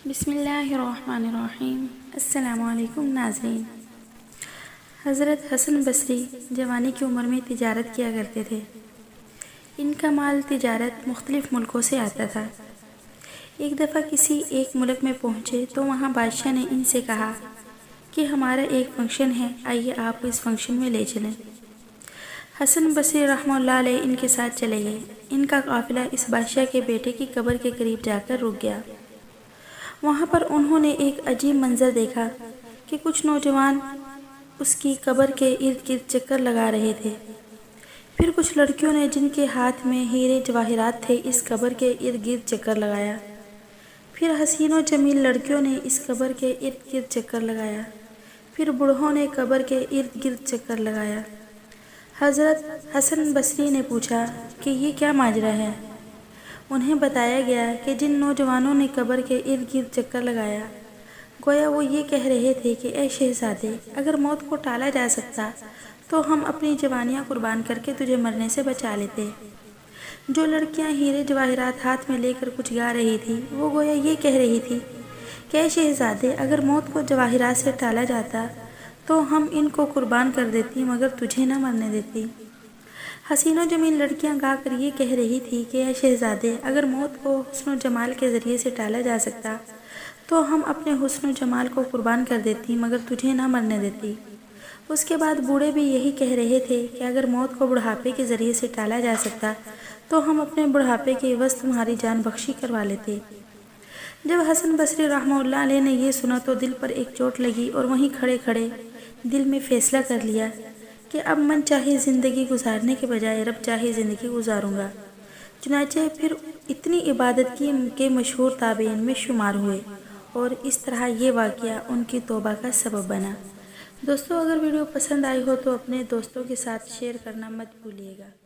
بسم اللہ الرحمن الرحیم۔ السلام علیکم ناظرین۔ حضرت حسن بصری جوانی کی عمر میں تجارت کیا کرتے تھے۔ ان کا مال تجارت مختلف ملکوں سے آتا تھا۔ ایک دفعہ کسی ایک ملک میں پہنچے تو وہاں بادشاہ نے ان سے کہا کہ ہمارا ایک فنکشن ہے، آئیے آپ اس فنکشن میں لے چلیں۔ حسن بصری رحمہ اللہ علیہ ان کے ساتھ چلے گئے۔ ان کا قافلہ اس بادشاہ کے بیٹے کی قبر کے قریب جا کر رک گیا۔ وہاں پر انہوں نے ایک عجیب منظر دیکھا کہ کچھ نوجوان اس کی قبر کے ارد گرد چکر لگا رہے تھے۔ پھر کچھ لڑکیوں نے جن کے ہاتھ میں ہیرے جواہرات تھے اس قبر کے ارد گرد چکر لگایا۔ پھر حسین و جمیل لڑکیوں نے اس قبر کے ارد گرد چکر لگایا۔ پھر بوڑھوں نے قبر کے ارد گرد چکر لگایا۔ حضرت حسن بصری نے پوچھا کہ یہ کیا ماجرا ہے؟ انہیں بتایا گیا کہ جن نوجوانوں نے قبر کے ارد گرد چکر لگایا، گویا وہ یہ کہہ رہے تھے کہ اے شہزادے، اگر موت کو ٹالا جا سکتا تو ہم اپنی جوانیاں قربان کر کے تجھے مرنے سے بچا لیتے۔ جو لڑکیاں ہیرے جواہرات ہاتھ میں لے کر کچھ گا رہی تھی، وہ گویا یہ کہہ رہی تھی کہ اے شہزادے، اگر موت کو جواہرات سے ٹالا جاتا تو ہم ان کو قربان کر دیتی مگر تجھے نہ مرنے دیتی۔ حسین و جمیل لڑکیاں گا کر یہ کہہ رہی تھی کہ اے شہزادے، اگر موت کو حسن و جمال کے ذریعے سے ٹالا جا سکتا تو ہم اپنے حسن و جمال کو قربان کر دیتی مگر تجھے نہ مرنے دیتی۔ اس کے بعد بوڑھے بھی یہی کہہ رہے تھے کہ اگر موت کو بڑھاپے کے ذریعے سے ٹالا جا سکتا تو ہم اپنے بڑھاپے کے عوض تمہاری جان بخشی کروا لیتے۔ جب حسن بصری رحمہ اللہ علیہ نے یہ سنا تو دل پر ایک چوٹ لگی اور وہیں کھڑے کھڑے دل میں فیصلہ کر لیا کہ اب من چاہے زندگی گزارنے کے بجائے رب چاہے زندگی گزاروں گا۔ چنانچہ پھر اتنی عبادت کی کہ مشہور تابعین میں شمار ہوئے اور اس طرح یہ واقعہ ان کی توبہ کا سبب بنا۔ دوستو، اگر ویڈیو پسند آئی ہو تو اپنے دوستوں کے ساتھ شیئر کرنا مت بھولیے گا۔